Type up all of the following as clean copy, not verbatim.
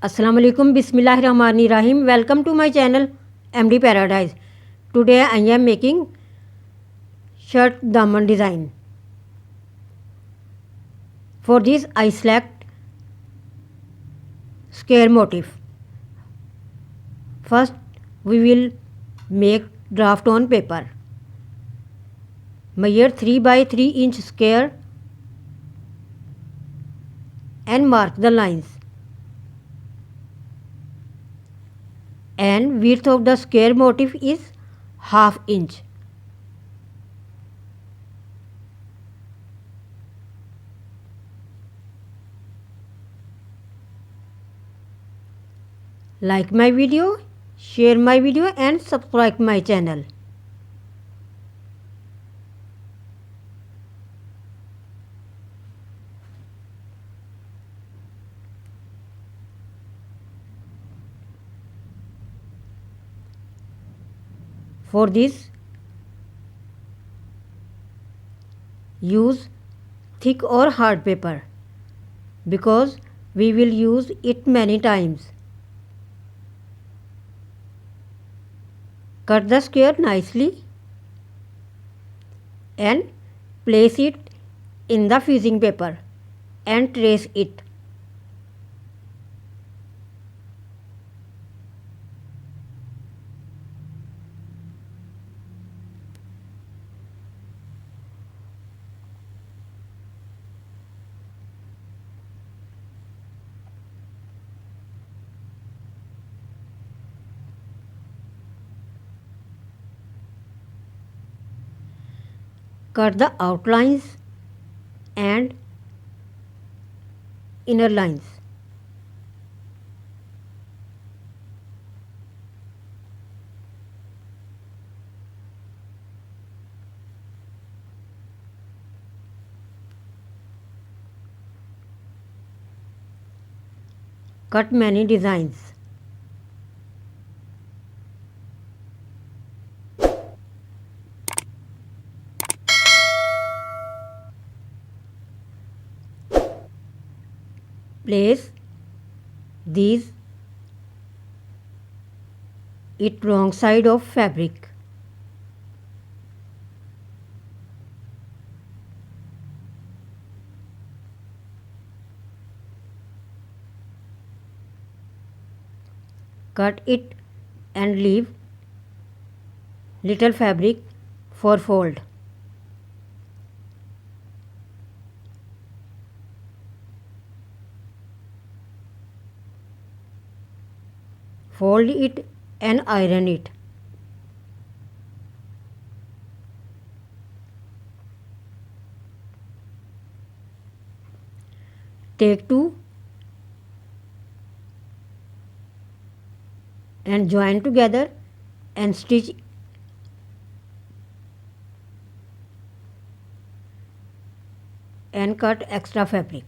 Assalamu alaikum, Bismillahirrahmanirrahim. Welcome to my channel MD Paradise. Today I am making shirt daman design. For this I select square motif. First we will make draft on paper. Measure 3 by 3 inch square and mark the lines. And width of the square motif is half inch. Like my video, share my video and subscribe my channel. For this, use thick or hard paper because we will use it many times. Cut the square nicely and place it in the fusing paper and trace it. Cut the outlines and inner lines. Cut many designs. Place these it wrong side of fabric. Cut it and leave little fabric for fold. Fold it and iron it. Take two and join together and stitch and cut extra fabric.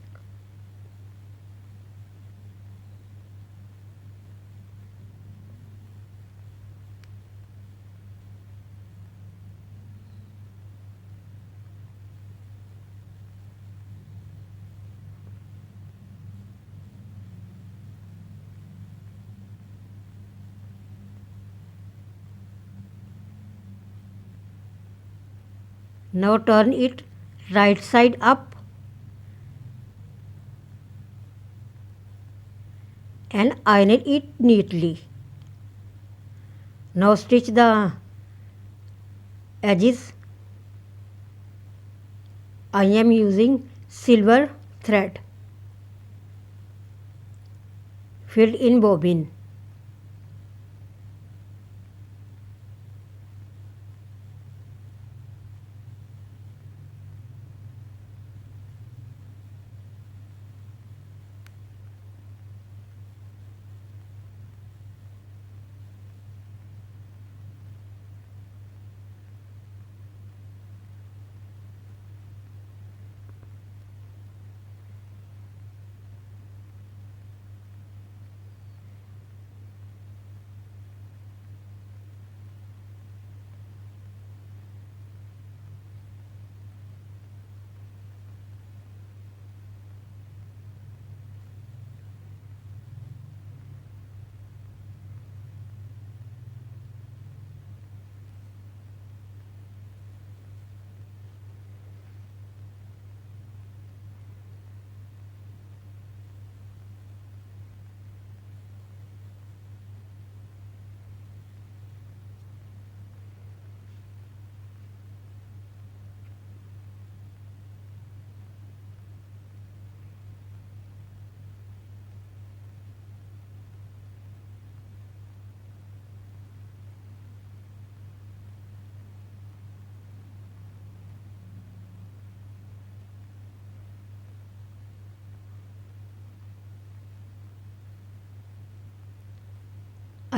Now turn it right side up and iron it neatly. Now stitch the edges. I am using silver thread filled in bobbin.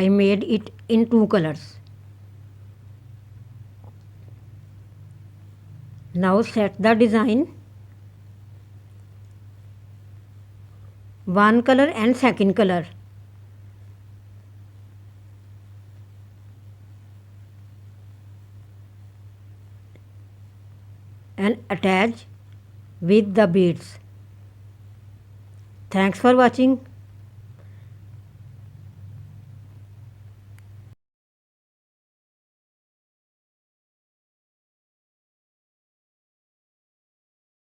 I made it in 2 colors. Now set the design, one color and second color. And attach with the beads. Thanks for watching.